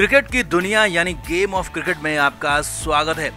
Cricket की दुनिया यानी गेम ऑफ क्रिकेट में आपका स्वागत है।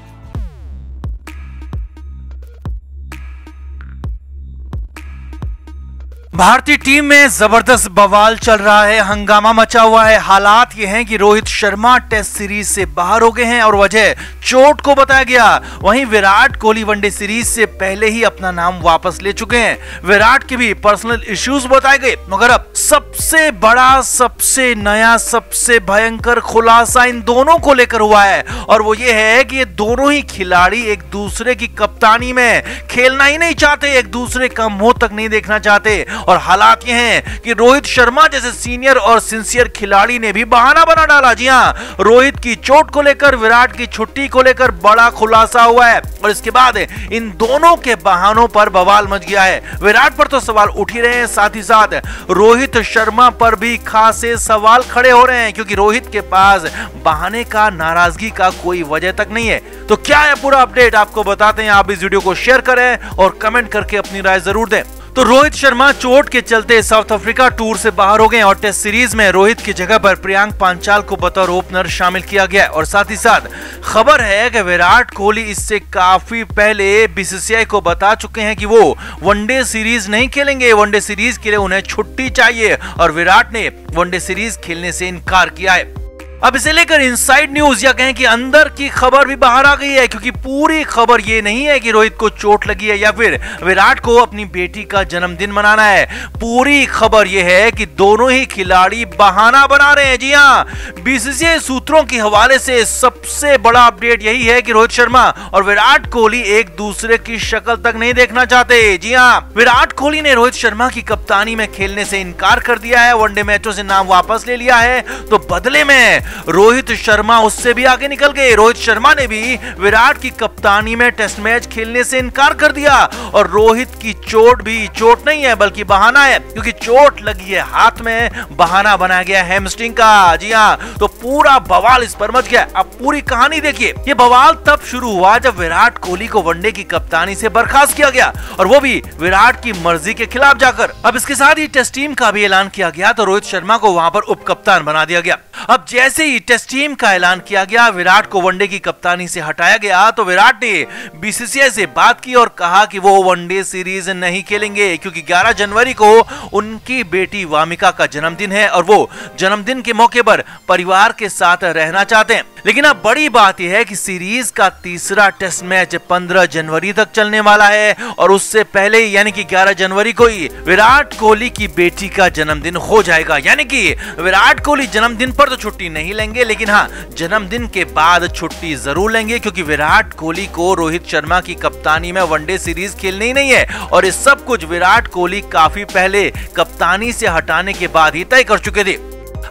भारतीय टीम में जबरदस्त बवाल चल रहा है, हंगामा मचा हुआ है। हालात ये हैं कि रोहित शर्मा टेस्ट सीरीज से बाहर हो गए हैं और वजह चोट को बताया गया। वहीं विराट कोहली वनडे सीरीज से पहले ही अपना नाम वापस ले चुके हैं। विराट के भी पर्सनल इश्यूज बताए गए, मगर अब सबसे बड़ा, सबसे नया, सबसे भयंकर खुलासा इन दोनों को लेकर हुआ है और वो ये है कि ये दोनों ही खिलाड़ी एक दूसरे की कप्तानी में खेलना ही नहीं चाहते, एक दूसरे का मुंह तक नहीं देखना चाहते। और हालात ये हैं कि रोहित शर्मा जैसे सीनियर और सिंसियर खिलाड़ी ने भी बहाना बना डाला। जी हां, रोहित की चोट को लेकर, विराट की छुट्टी को लेकर बड़ा खुलासा हुआ है और इसके बाद इन दोनों के बहानों पर बवाल मच गया है। विराट पर तो सवाल उठ ही रहे हैं, साथ ही साथ रोहित शर्मा पर भी खासे सवाल खड़े हो रहे हैं क्योंकि रोहित के पास बहाने का, नाराजगी का कोई वजह तक नहीं है। तो क्या है पूरा अपडेट आपको बताते हैं। आप इस वीडियो को शेयर करें और कमेंट करके अपनी राय जरूर दें। तो रोहित शर्मा चोट के चलते साउथ अफ्रीका टूर से बाहर हो गए और टेस्ट सीरीज में रोहित की जगह पर प्रियांक पांचाल को बतौर ओपनर शामिल किया गया और साथ ही साथ खबर है कि विराट कोहली इससे काफी पहले बीसीसीआई को बता चुके हैं कि वो वनडे सीरीज नहीं खेलेंगे। वनडे सीरीज के लिए उन्हें छुट्टी चाहिए और विराट ने वनडे सीरीज खेलने से इनकार किया है। अब इसे लेकर इनसाइड न्यूज या कहें कि अंदर की खबर भी बाहर आ गई है क्योंकि पूरी खबर ये नहीं है कि रोहित को चोट लगी है या फिर विराट को अपनी बेटी का जन्मदिन मनाना है। पूरी खबर ये है कि दोनों ही खिलाड़ी बहाना बना रहे हैं। जी हां, बीसीसीआई सूत्रों के हवाले से सबसे बड़ा अपडेट यही है कि रोहित शर्मा और विराट कोहली एक दूसरे की शक्ल तक नहीं देखना चाहते। जी हां, विराट कोहली ने रोहित शर्मा की कप्तानी में खेलने से इनकार कर दिया है, वनडे मैचों से नाम वापस ले लिया है। तो बदले में रोहित शर्मा उससे भी आगे निकल गए। रोहित शर्मा ने भी विराट की कप्तानी में टेस्ट मैच खेलने से इनकार कर दिया और रोहित की चोट भी चोट नहीं है बल्कि बहाना है क्योंकि चोट लगी है हाथ में, बहाना बनाया गया हैमस्ट्रिंग का। जी हां, तो पूरा बवाल इस पर मच गया। अब पूरी कहानी देखिए। ये बवाल तब शुरू हुआ जब विराट कोहली को वनडे की कप्तानी से बर्खास्त किया गया और वो भी विराट की मर्जी के खिलाफ जाकर। अब इसके साथ ही टेस्ट टीम का भी ऐलान किया गया तो रोहित शर्मा को वहां पर उप कप्तान बना दिया गया। अब जैसे ही टेस्ट टीम का ऐलान किया गया, विराट को वनडे की कप्तानी से हटाया गया तो विराट ने बीसीसीआई से बात की और कहा कि वो वनडे सीरीज नहीं खेलेंगे क्योंकि 11 जनवरी को उनकी बेटी वामिका का जन्मदिन है और वो जन्मदिन के मौके पर परिवार के साथ रहना चाहते हैं। लेकिन अब बड़ी बात यह है कि सीरीज का तीसरा टेस्ट मैच 15 जनवरी तक चलने वाला है और उससे पहले यानी कि 11 जनवरी को ही विराट कोहली की बेटी का जन्मदिन हो जाएगा। यानी कि विराट कोहली जन्मदिन पर तो छुट्टी नहीं लेंगे लेकिन हाँ, जन्मदिन के बाद छुट्टी जरूर लेंगे क्योंकि विराट कोहली को रोहित शर्मा की कप्तानी में वनडे सीरीज खेलनी ही नहीं है और ये सब कुछ विराट कोहली काफी पहले कप्तानी से हटाने के बाद ही तय कर चुके थे।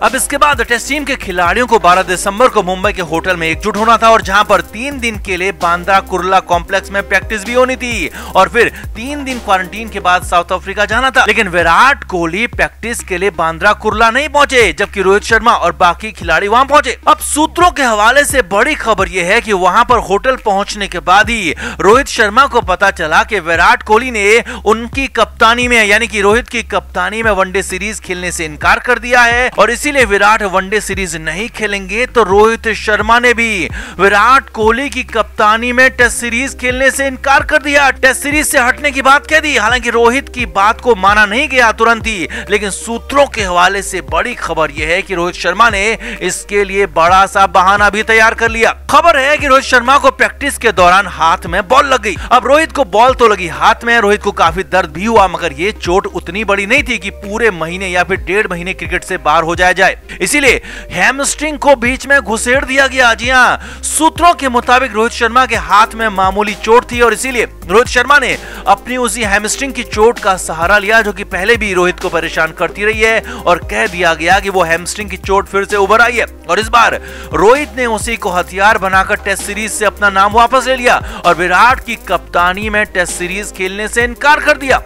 अब इसके बाद टेस्ट टीम के खिलाड़ियों को 12 दिसंबर को मुंबई के होटल में एकजुट होना था और जहां पर 3 दिन के लिए बांद्रा कुर्ला कॉम्प्लेक्स में प्रैक्टिस भी होनी थी और फिर 3 दिन क्वारंटीन के बाद साउथ अफ्रीका जाना था। लेकिन विराट कोहली प्रैक्टिस के लिए बांद्रा कुर्ला नहीं पहुंचे जबकि रोहित शर्मा और बाकी खिलाड़ी वहां पहुंचे। अब सूत्रों के हवाले से बड़ी खबर यह है कि वहां पर होटल पहुंचने के बाद ही रोहित शर्मा को पता चला कि विराट कोहली ने उनकी कप्तानी में यानी कि रोहित की कप्तानी में वनडे सीरीज खेलने से इनकार कर दिया है और इसीलिए विराट वनडे सीरीज नहीं खेलेंगे। तो रोहित शर्मा ने भी विराट कोहली की कप्तानी में टेस्ट सीरीज खेलने से इनकार कर दिया, टेस्ट सीरीज से हटने की बात कह दी। हालांकि रोहित की बात को माना नहीं गया तुरंत ही, लेकिन सूत्रों के हवाले से बड़ी खबर यह है कि रोहित शर्मा ने इसके लिए बड़ा सा बहाना भी तैयार कर लिया। खबर है कि रोहित शर्मा को प्रैक्टिस के दौरान हाथ में बॉल लग गई। अब रोहित को बॉल तो लगी हाथ में, रोहित को काफी दर्द भी हुआ मगर ये चोट उतनी बड़ी नहीं थी कि पूरे महीने या फिर 1.5 महीने क्रिकेट से बाहर हो जाए। इसीलिए हैमस्ट्रिंग को बीच में घुसेड़ दिया गया। जी हां, सूत्रों के मुताबिक रोहित शर्मा के हाथ में मामूली चोट थी और इसीलिए रोहित शर्मा ने अपनी उसी हैमस्ट्रिंग की चोट का सहारा लिया जो कि पहले भी रोहित को परेशान करती रही है और कह दिया गया कि वो हैमस्ट्रिंग की चोट फिर से उभर आई है और इस बार रोहित ने उसी को हथियार बनाकर टेस्ट सीरीज से अपना नाम वापस ले लिया और विराट की कप्तानी में टेस्ट सीरीज खेलने से इनकार कर दिया।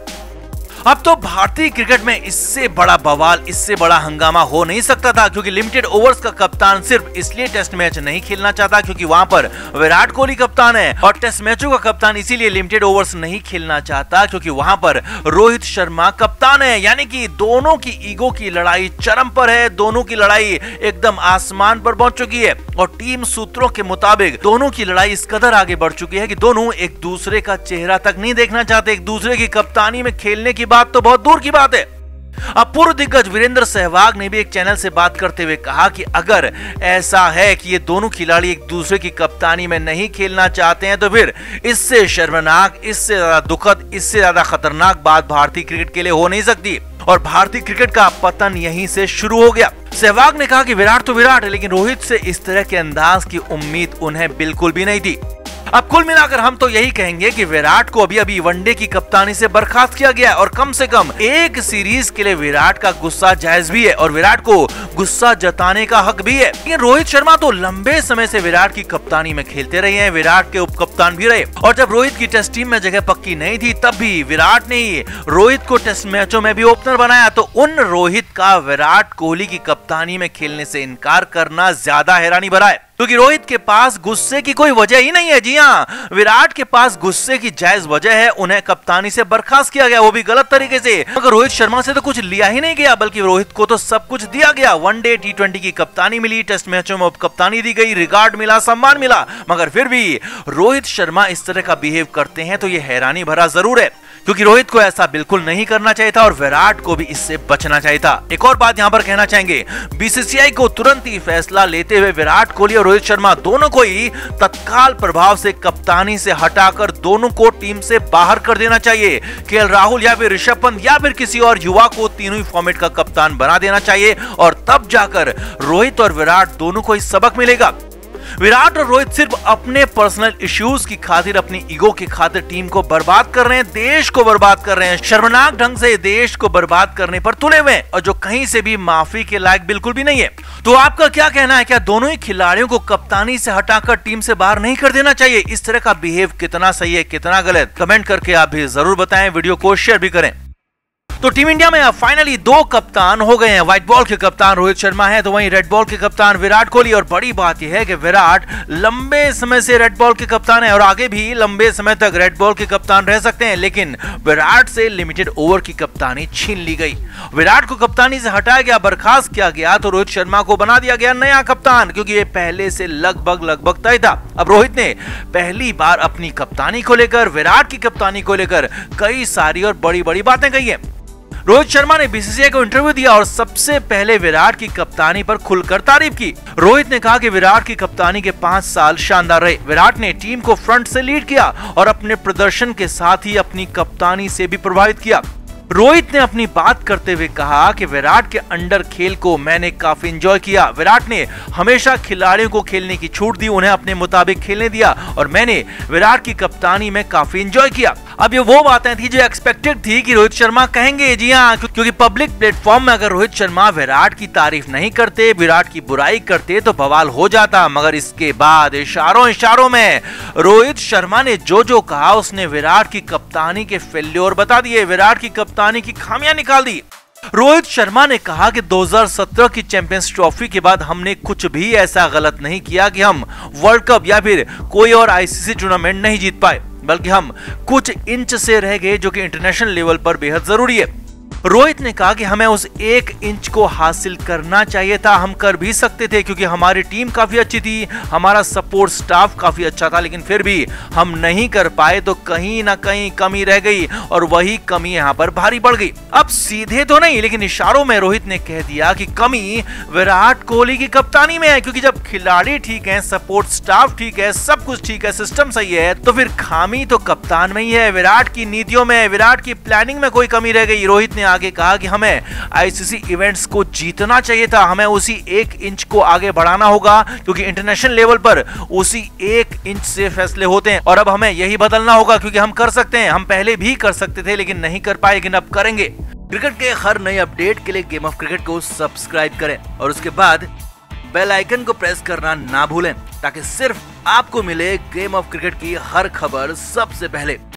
अब तो भारतीय क्रिकेट में इससे बड़ा बवाल, इससे बड़ा हंगामा हो नहीं सकता था, क्योंकि लिमिटेड ओवर्स का कप्तान सिर्फ इसलिए टेस्ट मैच नहीं खेलना चाहता क्योंकि वहां पर विराट कोहली कप्तान है, और टेस्ट मैचों का कप्तान इसीलिए लिमिटेड ओवर्स नहीं खेलना चाहता क्योंकि वहां पर रोहित शर्मा कप्तान है। यानी कि दोनों की ईगो की लड़ाई चरम पर है, दोनों की लड़ाई एकदम आसमान पर पहुंच चुकी है, और टीम सूत्रों के मुताबिक दोनों की लड़ाई इस कदर आगे बढ़ चुकी है कि दोनों एक दूसरे का चेहरा तक नहीं देखना चाहते, एक दूसरे की कप्तानी में खेलने की बात तो बहुत दूर की बात है। अब पूर्व दिग्गज वीरेंद्र सहवाग ने भी एक चैनल से बात करते हुए कहा कि अगर ऐसा है कि ये दोनों खिलाड़ी एक दूसरे की कप्तानी में नहीं खेलना चाहते हैं तो फिर इससे शर्मनाक, इससे ज्यादा दुखद, इससे ज्यादा खतरनाक बात भारतीय क्रिकेट के लिए हो नहीं सकती, और भारतीय क्रिकेट का पतन यहीं से शुरू हो गया। सहवाग ने कहा कि विराट तो विराट है, लेकिन रोहित से इस तरह के अंदाज की उम्मीद उन्हें बिल्कुल भी नहीं थी। अब कुल मिलाकर हम तो यही कहेंगे कि विराट को अभी अभी वनडे की कप्तानी से बर्खास्त किया गया है, और कम से कम एक सीरीज के लिए विराट का गुस्सा जायज भी है और विराट को गुस्सा जताने का हक भी है। लेकिन रोहित शर्मा तो लंबे समय से विराट की कप्तानी में खेलते रहे हैं, विराट के उप कप्तान भी रहे, और जब रोहित की टेस्ट टीम में जगह पक्की नहीं थी तब भी विराट ने ही रोहित को टेस्ट मैचों में भी ओपनर बनाया। तो उन रोहित का विराट कोहली की कप्तानी में खेलने से इनकार करना ज्यादा हैरानी भरा है, क्योंकि रोहित के पास गुस्से की कोई वजह ही नहीं है। जी हाँ, विराट के पास गुस्से की जायज वजह है, उन्हें कप्तानी से बर्खास्त किया गया, वो भी गलत तरीके से। मगर रोहित शर्मा से तो कुछ लिया ही नहीं गया, बल्कि रोहित को तो सब कुछ दिया गया। वनडे T20 की कप्तानी मिली, टेस्ट मैचों में उप कप्तानी दी गई, रिगार्ड मिला, सम्मान मिला, मगर फिर भी रोहित शर्मा इस तरह का बिहेव करते हैं तो ये हैरानी भरा जरूर है, क्योंकि रोहित को ऐसा बिल्कुल नहीं करना चाहिए था और विराट को भी इससे बचना चाहिए था। एक और बात यहां पर कहना चाहेंगे, बीसीसीआई को तुरंत ही फैसला लेते हुए विराट कोहली और रोहित शर्मा दोनों को ही तत्काल प्रभाव से कप्तानी से हटाकर दोनों को टीम से बाहर कर देना चाहिए। केएल राहुल या फिर ऋषभ पंत या फिर किसी और युवा को तीनों ही फॉर्मेट का कप्तान बना देना चाहिए, और तब जाकर रोहित और विराट दोनों को ही सबक मिलेगा। विराट और रोहित सिर्फ अपने पर्सनल इश्यूज की खातिर, अपनी ईगो की खातिर टीम को बर्बाद कर रहे हैं, देश को बर्बाद कर रहे हैं, शर्मनाक ढंग से देश को बर्बाद करने पर तुले हुए हैं, और जो कहीं से भी माफी के लायक बिल्कुल भी नहीं है। तो आपका क्या कहना है, क्या दोनों ही खिलाड़ियों को कप्तानी से हटाकर टीम से बाहर नहीं कर देना चाहिए? इस तरह का बिहेव कितना सही है, कितना गलत, कमेंट करके आप भी जरूर बताएं, वीडियो को शेयर भी करें। तो टीम इंडिया में अब फाइनली दो कप्तान हो गए हैं। व्हाइट बॉल के कप्तान रोहित शर्मा है, तो वहीं रेड बॉल के कप्तान विराट कोहली। और बड़ी बात यह है कि विराट लंबे समय से रेड बॉल के कप्तान है और आगे भी लंबे समय तक रेड बॉल के कप्तान रह सकते हैं, लेकिन विराट से लिमिटेड ओवर की कप्तानी छीन ली गई। विराट को कप्तानी से हटाया गया, बर्खास्त किया गया, तो रोहित शर्मा को बना दिया गया नया कप्तान, क्योंकि ये पहले से लगभग तय था। अब रोहित ने पहली बार अपनी कप्तानी को लेकर, विराट की कप्तानी को लेकर कई सारी और बड़ी बड़ी बातें कही है। रोहित शर्मा ने बीसीसीआई को इंटरव्यू दिया और सबसे पहले विराट की कप्तानी पर खुलकर तारीफ की। रोहित ने कहा कि विराट की कप्तानी के 5 साल शानदार रहे। विराट ने टीम को फ्रंट से लीड किया और अपने प्रदर्शन के साथ ही अपनी कप्तानी से भी प्रभावित किया। रोहित ने अपनी बात करते हुए कहा कि विराट के अंडर खेल को मैंने काफी एंजॉय किया। विराट ने हमेशा खिलाड़ियों को खेलने की छूट दी, उन्हें अपने मुताबिक खेलने दिया, और मैंने विराट की कप्तानी में काफी एंजॉय किया। अब ये वो बातें थी जो एक्सपेक्टेड थी कि रोहित शर्मा कहेंगे। जी हाँ, क्योंकि पब्लिक प्लेटफॉर्म में अगर रोहित शर्मा विराट की तारीफ नहीं करते, विराट की बुराई करते तो बवाल हो जाता। मगर इसके बाद इशारों में रोहित शर्मा ने जो कहा उसने विराट की कप्तानी के फेल्योर बता दिए, विराट की कप्तानी की खामियां निकाल दी। रोहित शर्मा ने कहा कि 2017 की चैंपियंस ट्रॉफी के बाद हमने कुछ भी ऐसा गलत नहीं किया कि हम वर्ल्ड कप या फिर कोई और आईसीसी टूर्नामेंट नहीं जीत पाए, बल्कि हम कुछ इंच से रह गए, जो कि इंटरनेशनल लेवल पर बेहद जरूरी है। रोहित ने कहा कि हमें उस 1 इंच को हासिल करना चाहिए था, हम कर भी सकते थे, क्योंकि हमारी टीम काफी अच्छी थी, हमारा सपोर्ट स्टाफ काफी अच्छा था, लेकिन फिर भी हम नहीं कर पाए, तो कहीं ना कहीं कमी रह गई, और वही कमी यहाँ पर भारी पड़ गई। अब सीधे तो नहीं, लेकिन इशारों में रोहित ने कह दिया कि कमी विराट कोहली की कप्तानी में है, क्योंकि जब खिलाड़ी ठीक है, सपोर्ट स्टाफ ठीक है, सब कुछ ठीक है, सिस्टम सही है, तो फिर खामी तो कप्तान में ही है, विराट की नीतियों में, विराट की प्लानिंग में कोई कमी रह गई। रोहित ने आगे कहा कि हमें आईसीसी इवेंट्स को जीतना चाहिए था, हमें उसी 1 इंच को आगे बढ़ाना होगा, क्योंकि इंटरनेशनल लेवल पर उसी 1 इंच से फैसले होते हैं, और अब हमें यही बदलना होगा, क्योंकि हम कर सकते हैं, हम पहले भी कर सकते थे लेकिन नहीं कर पाए, लेकिन अब करेंगे। क्रिकेट के हर नए अपडेट के लिए गेम ऑफ क्रिकेट को सब्सक्राइब करें और उसके बाद बेल आइकन को प्रेस करना ना भूलें, ताकि सिर्फ आपको मिले गेम ऑफ क्रिकेट की हर खबर सबसे पहले।